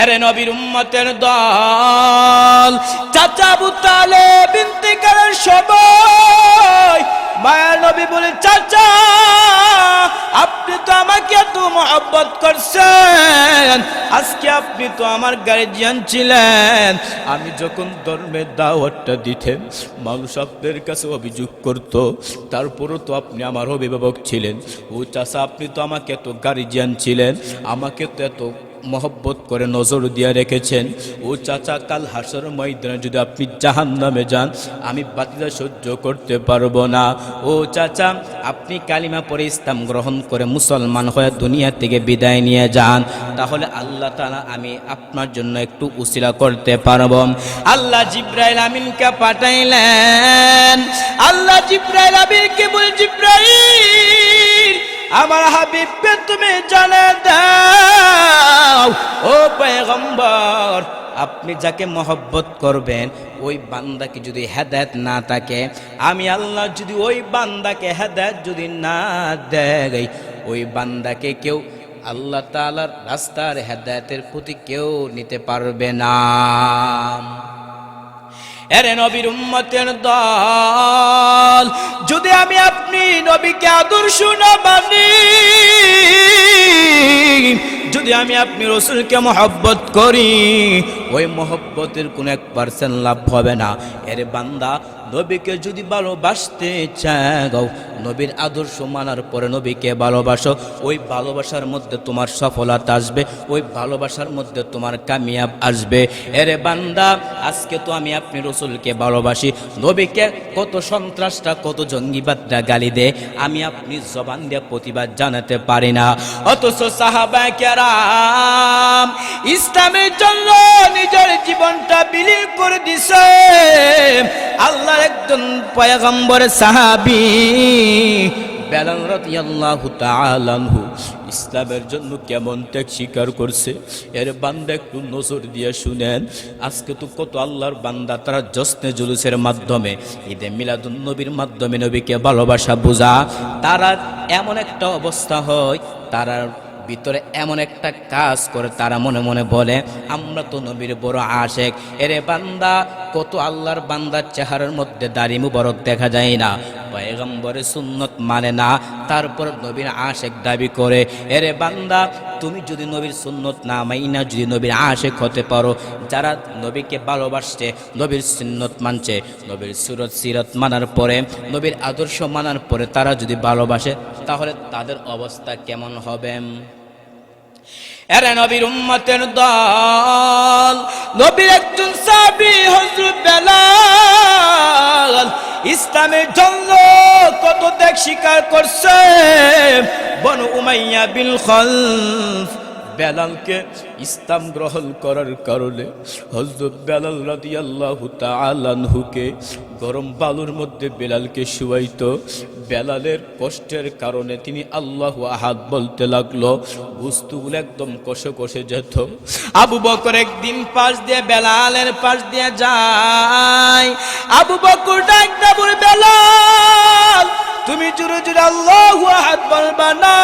এরে নবীর উম্মতের দল, চাচা আবু তালেব ইন্তেকালের সময় মায়া নবী বলে, চাচা, আপনি তো আমাকে এত মহব্বত করছেন, আজকে আপনি তো আমার গার্জিয়ান ছিলেন, আমি যখন ধর্মের দাওয়াতটা দিতেন মানুষ আপনার কাছে অভিযোগ করত, তারপরও তো আপনি আমার অভিভাবক ছিলেন। ও চাচা, আপনি তো আমাকে এত গার্জিয়ান ছিলেন, আমাকে তো এত মহব্বত করে নজর দিয়ে রেখেছেন। ও চাচা, কাল হাসর ময়দানে যদি আপনি জাহান্নামে যান, আমি বাতিদা সহ্য করতে পারবো না। ও চাচা, আপনি কালিমা পড়ে ইসলাম গ্রহণ করে মুসলমান হয়ে দুনিয়া থেকে বিদায় নিয়ে যান, তাহলে আল্লাহ তাআলা আমি আপনার জন্য একটু উসিলা করতে পারবো। আল্লাহ জিব্রাইল আমিনকে পাঠাইলেন। আল্লাহ জিব্রাইল আমিনকে বলে, জিব্রাইল, আমার হাবিবকে তুমি জানা দাও, ও পয়গম্বর, আপনি যাকে মহব্বত করবেন ওই বান্দাকে যদি হেদায়েত না থাকে, আমি আল্লাহ যদি ওই বান্দাকে হেদায়েত যদি না দেয়, ওই বান্দাকে কেউ আল্লাহ তাআলার রাস্তার হেদায়েতের প্রতি কেউ নিতে পারবে না। এরে নবীর উম্মতের দল, যদি আমি আপনি নবীকে আদর্শ না মানি, যদি আমি আপনি রাসূলকে মহব্বত করি, ওই মহব্বতের কোন 1% লাভ হবে না। এর বান্দা, নবীকে যদি ভালোবাসতে চাও, নবীর আদর্শ মানার পরে নবীকে ভালোবাসো, ওই ভালোবাসার মধ্যে তোমার সফলতা আসবে, ওই ভালোবাসার মধ্যে তোমার কামিয়াব আসবে। এরে বান্দা, আজকে তো আমি আপনি রাসূলকে ভালোবাসি, নবীকে কত সন্ত্রাসটা কত জঙ্গিবাদরা গালি দেয়, আমি আপনি জবান দিয়ে প্রতিবাদ জানাতে পারি না। অথচ সাহাবায়ে কেরাম ইসলামের জন্য নিজের জীবনটা বিলীন করে দিছে। আল্লাহর একজন পয়গম্বরের সাহাবী বেলাল রাদিয়াল্লাহু তাআলা আনহু ইসলামের জন্য কেমন ত্যাগ স্বীকার করছে। এর বান্দা একটু নজর দিয়ে শুনেন। আজকে তো কত আল্লাহর বান্দা তারা জশ্নে জুলুসের মাধ্যমে, ঈদে মিলাদুন নবীর মাধ্যমে নবীকে ভালোবাসা বোঝা, তারা এমন একটা অবস্থা হয়, তারা ভিতরে এমন একটা কাজ করে, তারা মনে মনে বলে আমরা তো নবীর বড় আশেক। এরে বান্দা, কত আল্লাহর বান্দার চেহারার মধ্যে দাড়ি মুবারক দেখা যায় না, পয়গম্বরের সুন্নত মানে না, তারপর নবীর আশেক দাবি করে। এরে বান্দা, তুমি যদি নবীর সুন্নত না মাইনা যদি নবীর আশেক হতে পারো, যারা নবীকে ভালোবাসছে, নবীর সুন্নত মানছে, নবীর সুরত সিরত মানার পরে, নবীর আদর্শ মানার পরে তারা যদি ভালোবাসে, তাহলে তাদের অবস্থা কেমন হবে? এরে নবীর উম্মতের দল, নবীর একজন সাহাবী হযরত বেলাল ইসলামের জন্য কত ত্যাগ স্বীকার করছে। বনু উমাইয়া বিল খালফ বেলালকে ইসলাম গ্রহণ করার কারণে হযরত বেলাল রাদিয়াল্লাহু তাআলা আনহুকে গরম বালুর মধ্যে বেলালকে শুয়াইতো। বেলালের কষ্টের কারণে তিনি আল্লাহু আহাদ বলতে লাগলো, বস্তুগুলো একদম কষে কষে যেত। আবু বকর একদিন পাশ দিয়ে বেলালের পাশ দিয়ে যায়। আবু বকর ডাকতে বলে, বেলাল, তুমি জোরে জোরে আল্লাহু আহাদ বলবা না?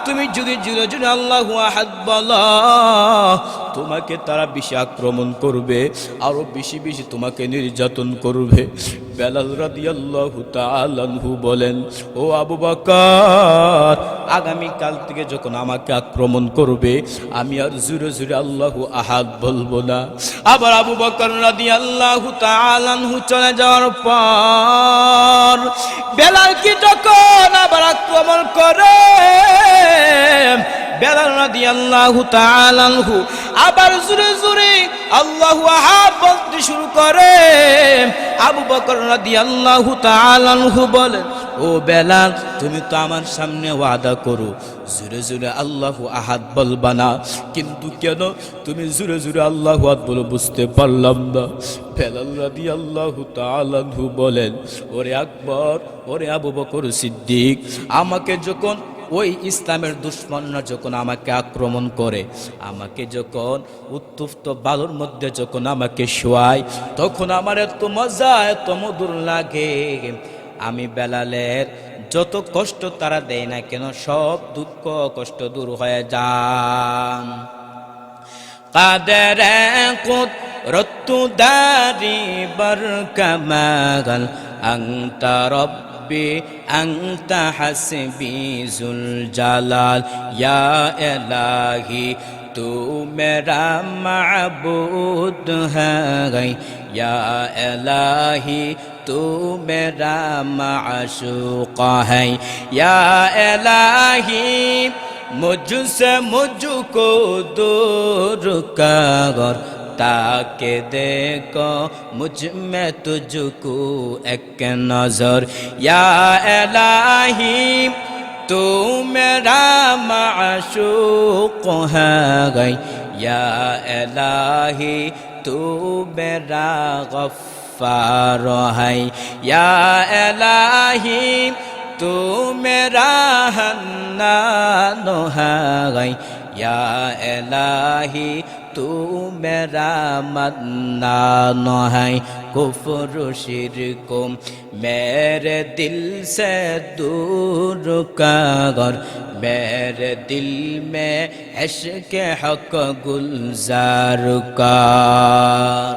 তুমি যদি জোরে জোরে আল্লাহু আহাদ বলো, তোমাকে তারা বেশি আক্রমণ করবে, আরো বেশি বেশি তোমাকে নির্যাতন করবে। বেলাল রাদিয়াল্লাহু তাআলা আনহু বলেন, ও আবু বকর, আগামী কাল থেকে যখন আমাকে আক্রমণ করবে, আমি আর জোরে জোরে আল্লাহু আহাদ বলবো না। আবার আবু বকর রাদিয়াল্লাহু তাআলা আনহু চলে যাওয়ার পর বেলালকে যখন আবার আক্রমণ করে, বেলাল রাদিয়াল্লাহু তাআলা আনহু আবার জোরে জোরে আল্লাহু আহাদ বলতে শুরু করে। আবু বকর রাদিয়াল্লাহু তাআলা আনহু বলেন, ও বেলাল, তুমি তো আমার সামনে ওয়াদা করো জোরে জোরে আল্লাহু আহাদ বলবা না, কিন্তু কেন তুমি জোরে জোরে আল্লাহু আহাদ বলো বুঝতে পারলাম না। বেলাল রাদিয়াল্লাহু তাআলা আনহু বলেন, ওরে আকবর, ওরে আবু বকর সিদ্দিক, আমাকে যখন ওই ইসলামের দুশ্মনরা যখন আমাকে আক্রমণ করে, আমাকে যখন উত্তপ্ত বালুর মধ্যে যখন আমাকে শোয়ায়, তখন আমার এত মজা এত মধুর লাগে, আমি বেলালের যত কষ্ট তারা দেয় না কেন, সব দুঃখ কষ্ট দূর হয়ে যান। কাদেরে কুদরতু দারি বরকামাল আনতা রব্বি আনতা হাসবি জুল জালাল, ইয়া ইলাহি তু মেরা মাবুদ হ্যায়, ইয়া ইলাহি তু মেরা মাশূক হ্যায়, ইয়া ইলাহি मुझसे मुझको दूर कर, ताके देखो मुझ में तुझको एक नजर। या इलाही तू मेरा माशूक है गई, या इलाही तू मेरा गफ्फार है, या इलाही तू मेरा हन्नान है गई, या इलाही तू मेरा मन्नान है। कुफ्र शिर्क मेरे दिल से दूर कर, मेरे दिल में इश्क़ हक़ गुलजार कर।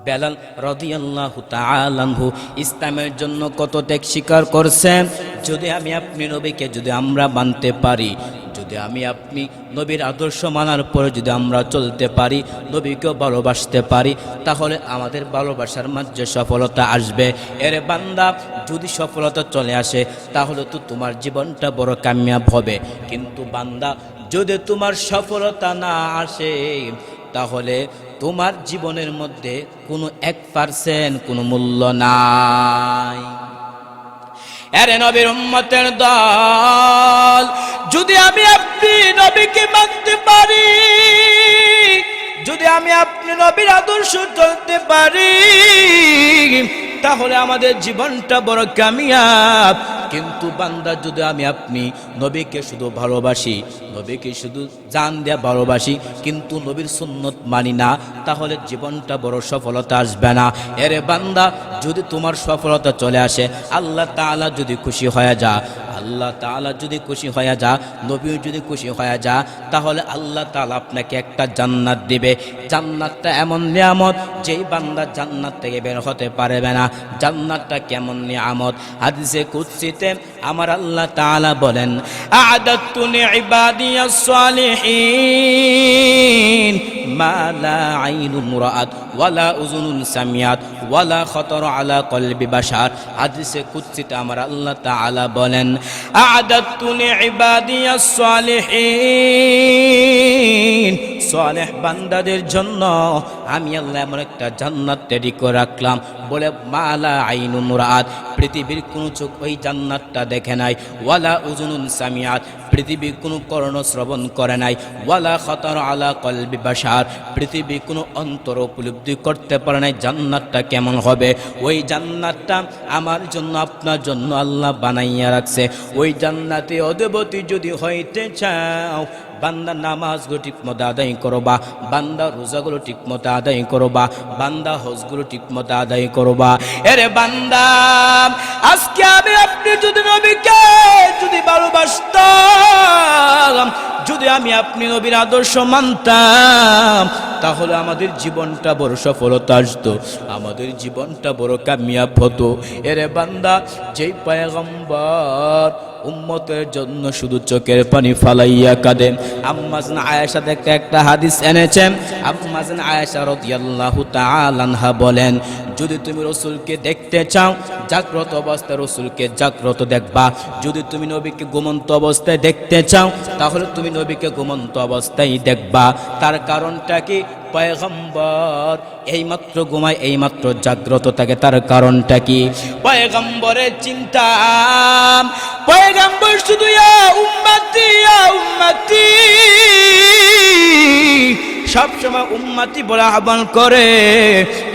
বেলাল রাদিয়াল্লাহু তাআলা আনহু ইসলামের জন্য কত ত্যাগ স্বীকার করছেন। যদি আমি আপনি নবীকে যদি আমরা মানতে পারি, যদি আমি আপনি নবীর আদর্শ মানার পরে যদি আমরা চলতে পারি, নবীকেও ভালোবাসতে পারি, তাহলে আমাদের ভালোবাসার মাঝে সফলতা আসবে। এর বান্দা, যদি সফলতা চলে আসে তাহলে তো তোমার জীবনটা বড় কামিয়াব হবে। কিন্তু বান্দা, যদি তোমার সফলতা না আসে তাহলে তোমার জীবনের মধ্যে কোনো 1% কোনো মূল্য নাই। আরে নবীর উম্মতের দল, যদি আমি আপনি নবীকে মানতে পারি, যদি আমি আপনি নবীর আদর্শ চলতে পারি, তাহলে আমাদের জীবনটা বড় কামিয়াব। কিন্তু বান্দা, যদি আমি আপনি নবীকে শুধু ভালোবাসি, নবীকে শুধু জান দিয়ে ভালোবাসি, কিন্তু নবীর সুন্নত মানি না, তাহলে জীবনটা বড় সফলতা আসবে না। এরে বান্দা, যদি তোমার সফলতা চলে আসে, আল্লাহ তাআলা যদি খুশি হয়ে যা, আল্লাহ তাআলা যদি খুশি হয়ে যা, নবী যদি খুশি হয়ে যা, তাহলে আল্লাহ তাআলা আপনাকে একটা জান্নাত দিবে। জান্নাতটা এমন নিয়ামত, যেই বান্দা জান্নাত থেকে বের হতে পারবে না। জান্নাতটা কেমন নিয়ামত? হাদিসে কুদসিতে আমার আল্লাহ তাআলা বলেন, আ'দাতু লিইবাদিয়াস সালিহিন মা লা আইনুন রাআত ওয়ালা উযুনুন সামিআত ওয়ালা খাতার আলা কলবি বাশার। হাদিসে কুদসিতে আমার আল্লাহ তাআলা বলেন, আ'দাতু লিইবাদিয়াস সালিহিন, সালেহ বান্দাদের জন্য আমি আল্লাহ এমন একটা জান্নাত তৈরি করে রাখলাম। বলে মা লা আইনুন রাআত, পৃথিবীর কোনো চোখ ওই জান্নাতটা দেখে নাই, ওয়ালা উযুনুন সামিআত, পৃথিবীর কোনো কর্ণ শ্রবণ করে নাই, ওয়ালা খাতার আলা কলবি বাশার, পৃথিবী কোনো অন্তর উপলব্ধি করতে পারে নাই জান্নাতটা কেমন হবে। ওই জান্নাতটা আমার জন্য, আপনার জন্য আল্লাহ বানাইয়া রাখছে। ওই জান্নাতে অধিপতি যদি হইতে চাও, বান্দা নামাজগুলো ঠিক মতো আদায় করবা, বান্দা রোজাগুলো ঠিক মতো আদায় করবা, বান্দা হজগুলো ঠিক মতো আদায় করবা। এরে বান্দা, আজকে আমি আপনি যদি নবীকে যদি ভালোবাসতাম, যদি আমি আপনি নবীর আদর্শ মানতাম, তাহলে আমাদের জীবনটা বড় সফলতা আসতো, আমাদের জীবনটা বড় কামিয়াব হতো। এরে বান্দা, যেই পয়গম্বর উম্মতের জন্য শুধু চোখের পানি ফালাইয়া কাঁদেন। আম্মা জান আয়েশা দেখতে একটা হাদিস এনেছেন। আম্মা জান আয়েশা রাদিয়াল্লাহু তাআলা আনহা বলেন, যদি তুমি রাসূলকে দেখতে চাও, জাগ্রত অবস্থায় রাসূলকে জাগ্রত দেখবা। যদি তুমি নবীকে ঘুমন্ত অবস্থায় দেখতে চাও, তাহলে তুমি নবীকে ঘুমন্ত অবস্থায় দেখবা। তার কারণটা কি? পয়গম্বর এইমাত্র ঘুমায়, এইমাত্র জাগ্রত থাকে। তার কারণটা কি? পয়গম্বরের চিন্তা, পয়গম্বর শুধু ইয়া উম্মতি ইয়া উম্মতি, সবসময় উম্মতি বলে আহ্বান করে।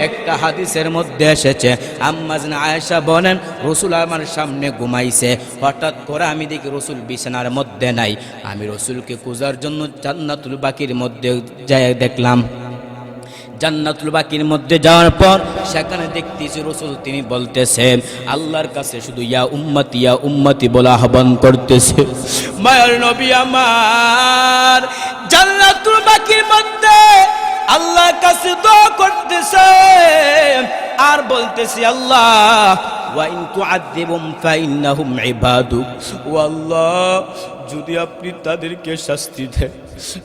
একটা হাদিসের মধ্যে এসেছে, আম্মা জান আয়েশা বলেন, রাসূল আমার সামনে ঘুমাইছে, হঠাৎ করে আমি দেখি রাসূল বিছানার মধ্যে নাই। আমি রাসূলকে খোঁজার জন্য জান্নাতুল বাকির মধ্যে যাই দেখলাম। জান্নাতুল বাকির মধ্যে যাওয়ার পর সেখানে দেখতেছি রাসূল তিনি বলতেছেন, আল্লাহর কাছে শুধু ইয়া উম্মতি বলে আহ্বান করতেছে। মায়ার নবী আমার জান্নাতুল বাকির মধ্যে আল্লাহর কাছে দোয়া করতেছে আর বলতেছি, আল্লাহ ওয়া ইন তুআযিবুম ফাইন্নাহুম ইবাদুক, ও আল্লাহ যদি আপনি তাদেরকে শাস্তি দেন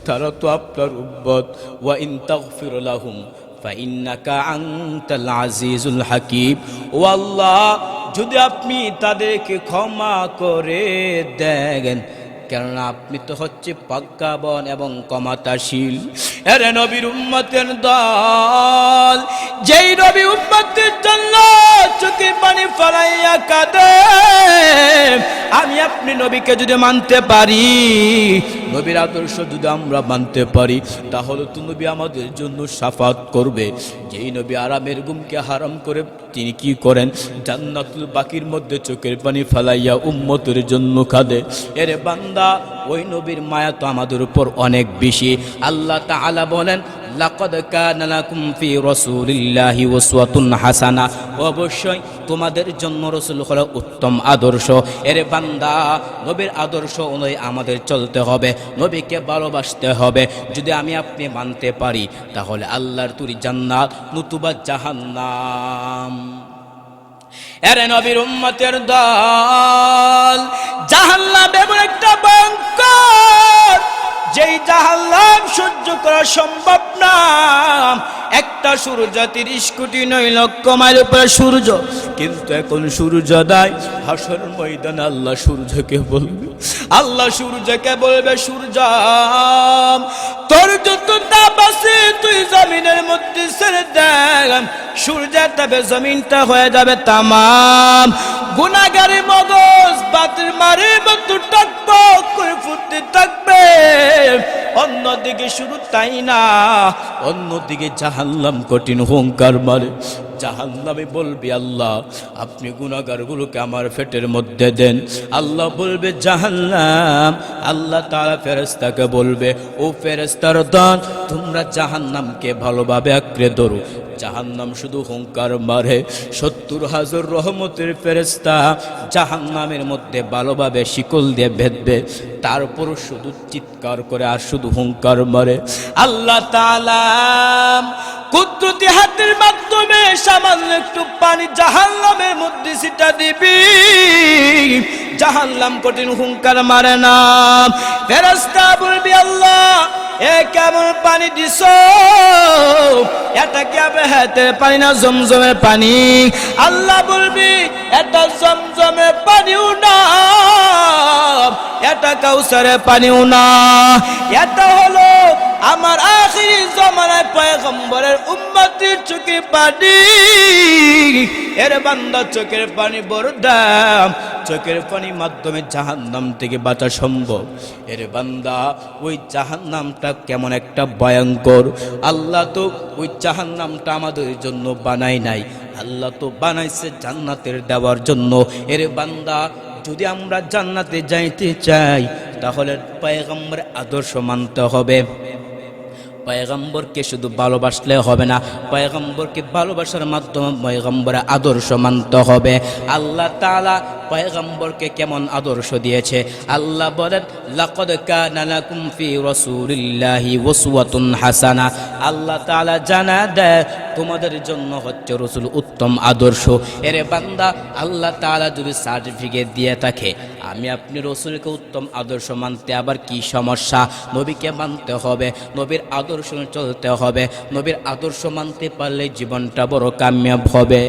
তারা তো আপনার উম্মত, ওয়া ইন তাগফির লাহুম ফাইন্নাকা আনতাল আজিজুল হাকীম, ও আল্লাহ যদি আপনি তাদেরকে ক্ষমা করে দেন কেননা আপনি তো হচ্ছে প্রজ্ঞাবান এবং ক্ষমতাশীল। এরে নবীর উম্মতের দল, যেই নবী উম্মতের জন্য চোখের পানি ফেলাইয়া কাঁদে, আমি আপনি নবীকে যদি মানতে পারি, নবীর আদর্শ যদি আমরা মানতে পারি, তাহলে তো নবী আমাদের জন্য শাফাত করবে। যেই নবী আরামের ঘুমকে হারাম করে তিনি কি করেন, জান্নাতুল বাকির মধ্যে চোখের পানি ফেলাইয়া উম্মতের জন্য কাঁদে। এরে বান্দা, ওই নবীর মায়া তো আমাদের উপর অনেক বেশি। আল্লাহ তাআলা বলেন, লাকাদ কানা লাকুম ফি রাসূলিল্লাহি উসওয়াতুন হাসানাহ, অবশ্যই তোমাদের জন্য রাসূল হলো উত্তম আদর্শ। এরে বান্দা, নবীর আদর্শ অনুযায়ী আমাদের চলতে হবে, নবীকে ভালোবাসতে হবে। যদি আমি আপনি মানতে পারি, তাহলে আল্লাহর তৈরি জান্নাত নতুবা জাহান্নাম। এরে নবীর উম্মতের দল, জাহান্নাম এমন একটা ভয়ঙ্কর, যেই জাহান্নাম সহ্য করা সম্ভব না। একটা সূর্য 30 কোটি 9 লক্ষ মাইল উপরে সূর্য, কিন্তু এখন সূর্যোদয়। হাসর ময়দানে আল্লাহ সূর্যকে বলবে, আল্লাহ সূর্যকে বলবে, সূর্য তোর যত তাপ আছে তুই জমিনের মধ্যে ছেড়ে দেখ। সূর্যের তাপে জমিনটা হয়ে যাবে তামাম। গুনাহগারি মগজ বাতির মারে মতো টকবক করে ফুটতে থাকবে। অন্যদিকে শুধু তাই না, অন্যদিকে জাহান্নাম কঠিন হুঙ্কার মারে। জাহান্নামে বলবে, আল্লাহ আপনি গুনাহগারগুলোকে আমার পেটের মধ্যে দেন। আল্লাহ বলবে, জাহান্নাম। আল্লাহ তাআলা ফেরেশতাকে বলবে, ও ফেরেশতার দল, তোমরা জাহান্নামকে ভালোভাবে আঁকড়ে ধরো। জাহান্নাম শুধু হুঙ্কার মারে। 70,000 রহমতের ফেরেশতা জাহান্নামের মধ্যে ভালোভাবে শিকল দিয়ে বেঁধবে, তারপর শুধু চিৎকার করে আর শুধু হুঙ্কার মারে। আল্লাহ তাআলা কুদরতি হাতের মাধ্যমে সামান্য একটু পানি জাহান্নামের মধ্যে ছিটা দিবি। জাহান্নাম কঠিন হুঙ্কার মারে না। ফেরেশতা বলবি, আল্লাহ এ কেমন পানি দিছো? এটা কি আবে হাতের পানি না জমজমের পানি? আল্লাহ বলবি, এটা জমজমের পানিও না, এটা কাউসারের পানিও না, এটা হলো আমার আখিরি জামানায় পয়গম্বরের উম্মতের চোখের পানি। এর বান্দা, চোখের পানি বড় দাম, চোখের পানির মাধ্যমে জাহান্নাম থেকে বাঁচা সম্ভব। এর বান্দা, ওই জাহান্নামটা কেমন একটা ভয়ঙ্কর। আল্লাহ তো ওই জাহান্নামটা আমাদের জন্য বানায় নাই, আল্লাহ তো বানাইছে জান্নাতের দেওয়ার জন্য। এর বান্দা, যদি আমরা জান্নাতে যাইতে চাই, তাহলে পয়গম্বরের আদর্শ মানতে হবে। পয়গম্বরকে শুধু ভালোবাসলে হবে না, পয়গম্বরকে ভালোবাসার মাধ্যমে পয়গম্বরের আদর্শ মানতে হবে। আল্লাহ তাআলা পয়গম্বরকে কেমন আদর্শ দিয়েছে, আল্লাহ বলেন, লাকাদ কানা লাকুম ফি রাসূলিল্লাহি উসওয়াতুন হাসানাহ। আল্লাহ তাআলা জানা দেয় তোমাদের জন্য হচ্ছে রাসূল উত্তম আদর্শ। এরে বান্দা, আল্লাহ তাআলা যদি সার্টিফিকেট দিয়ে থাকে, আমি আপনি রাসূলকে উত্তম আদর্শ মানতে আবার কি সমস্যা? নবীকে মানতে হবে, নবীর আদর্শ চলতে হবে। নবীর আদর্শ মানতে পারলে জীবনটা বড় কামিয়াব হবে।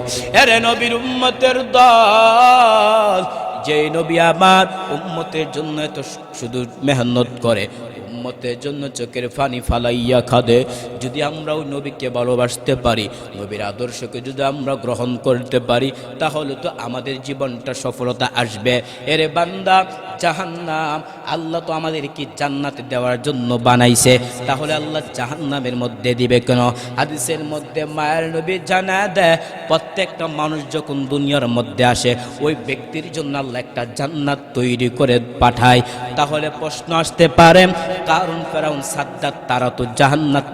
এরে নবীর উম্মতের দল, যে নবী আমার উম্মতের জন্য এত শুধু মেহনত করে, উম্মতের জন্য চোখের পানি ফালাইয়া কাঁদে, যদি আমরা ওই নবীকে ভালোবাসতে পারি, নবীর আদর্শকে যদি আমরা গ্রহণ করতে পারি, তাহলে তো আমাদের জীবনটা সফলতা আসবে। এরে বান্দা, জাহান্নাম আল্লাহ তো আমাদেরকে জান্নাতে দেওয়ার জন্য বানাইছে, তাহলে আল্লাহ জাহান্নামের মধ্যে দিবে কেন? হাদিসের মধ্যে মায়ের নবী জানা দেয়, প্রত্যেকটা মানুষ যখন দুনিয়ার মধ্যে আসে, ওই ব্যক্তির জন্য আল্লাহ একটা জান্নাত তৈরি করে পাঠায়। তাহলে প্রশ্ন আসতে পারে, কারণ ফেরাউন সাদ্দাত তারা তো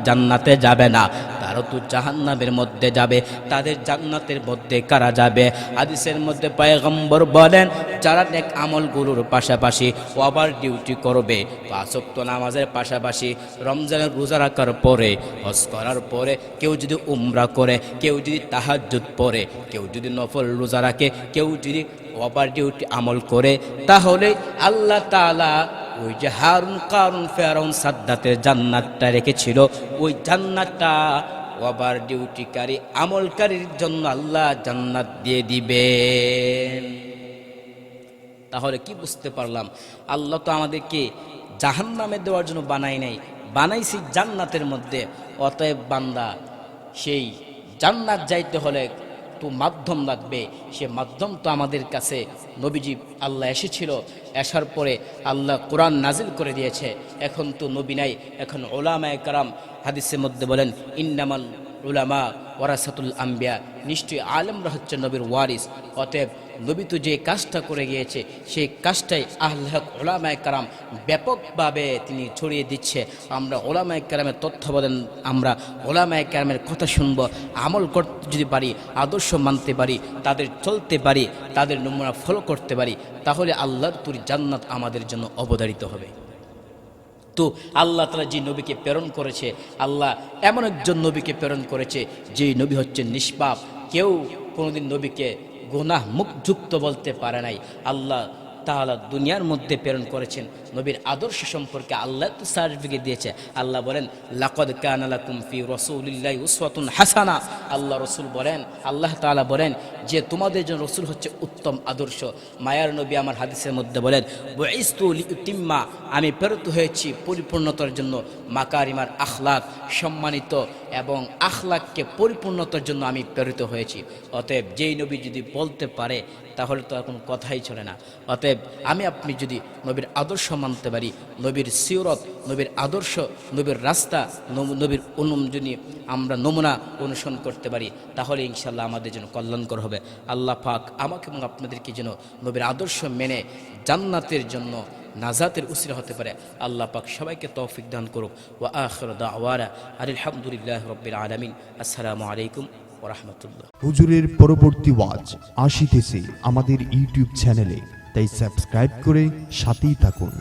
জান্নাতে যাবে না, তারা তো জাহান্নামের মধ্যে যাবে, তাদের জান্নাতের মধ্যে কারা যাবে? হাদিসের মধ্যে পয়গম্বর বলেন, যারা নেক আমলগুলোর পাশাপাশি ওভার ডিউটি করবে, 5 ওয়াক্ত নামাজের পাশাপাশি রমজানের রোজা রাখার পরে, হজ করার পরে, কেউ যদি উমরা করে, কেউ যদি তাহাজ্জুদ পড়ে, কেউ যদি নফল রোজা রাখে, কেউ যদি ওভার ডিউটি আমল করে, তাহলে আল্লাহ তাআলা ওই যে হারুন, কারুন, ফেরাউন, সাদ্দাতের জান্নাতটা রেখেছিল, ওই জান্নাতটা ওভার ডিউটিকারী আমলকারীর জন্য আল্লাহ জান্নাত দিয়ে দিবেন। তাহলে কি বুঝতে পারলাম? আল্লাহ তো আমাদেরকে জাহান্নামে দেওয়ার জন্য বানায় নাই, বানাইছি জান্নাতের মধ্যে। অতএব বান্দা, সেই জান্নাত যাইতে হলে তো মাধ্যম লাগবে। সে মাধ্যম তো আমাদের কাছে নবীজি আল্লাহ এসেছিল, আসার পরে আল্লাহ কোরআন নাজিল করে দিয়েছে। এখন তো নবী নাই, এখন উলামায়ে কেরাম হাদিসের মধ্যে বলেন ইন্নামাল উলামা ওয়ারাসাতুল আম্বিয়া, নিশ্চয়ই আলেমরা হচ্ছে নবীর ওয়ারিস। অতএব নবী তো যে কাজটা করে গিয়েছে সেই কাজটাই আহলে হক উলামায়ে কেরাম ব্যাপকভাবে তিনি ছড়িয়ে দিচ্ছে। আমরা উলামায়ে কেরামের তত্ত্বাবধান, আমরা উলামায়ে কেরামের কথা শুনবো, আমল করতে যদি পারি, আদর্শ মানতে পারি, তাদের চলতে পারি, তাদের নমুনা ফলো করতে পারি, তাহলে আল্লাহর তুর জান্নাত আমাদের জন্য অবধারিত হবে। তো আল্লাহ তাআলা যে নবীকে প্রেরণ করেছে, আল্লাহ এমন একজন নবীকে প্রেরণ করেছে যে নবী হচ্ছে নিষ্পাপ। কেউ কোনোদিন নবীকে গুনাহ মুক্ত বলতে পারে নাই। আল্লাহ তাআলা দুনিয়ার মধ্যে প্রেরণ করেছেন, নবীর আদর্শ সম্পর্কে আল্লাহ তো সার্টিফিকেট দিয়েছে। আল্লাহ বলেন লাকাদ কানা লাকুম ফি রাসূলিল্লাহি উসওয়াতুন হাসানা। আল্লাহ রসুল বলেন, আল্লাহ তাআলা বলেন যে তোমাদের জন্য রসুল হচ্ছে উত্তম আদর্শ। মায়ার নবী আমার হাদিসের মধ্যে বলেন বুইস্তু লিউতিম্মা, আমি প্রেরিত হয়েছি পরিপূর্ণতার জন্য, মাকারিমার আখলাক, সম্মানিত এবং আখলাককে পরিপূর্ণতার জন্য আমি প্রেরিত হয়েছি। অতএব যেই নবী যদি বলতে পারে তাহলে তো আর কোনো কথাই চলে না। অতএব আমি আপনি যদি নবীর আদর্শ মানতে পারি, নবীর সিরত, নবীর আদর্শ, নবীর রাস্তা, নবীর যদি আমরা নমুনা অনুসরণ করতে পারি, তাহলে ইনশাল্লাহ আমাদের জন্য কল্যাণকর হবে। আল্লাহ পাক আমাকে এবং আপনাদেরকে যেন নবীর আদর্শ মেনে জান্নাতের জন্য নাজাতের উসিলা হতে পারে। আল্লাহ পাক সবাইকে তৌফিক দান করুক। ওয়া আখিরু দাওয়ানা আলহামদুলিল্লাহি রাব্বিল আলামিন। আসসালামু আলাইকুম ওয়া রাহমাতুল্লাহ। হুজুরের পরবর্তী ওয়াজ আসিতেছে আমাদের ইউটিউব চ্যানেলে, তাই সাবস্ক্রাইব করে সাথেই থাকুন।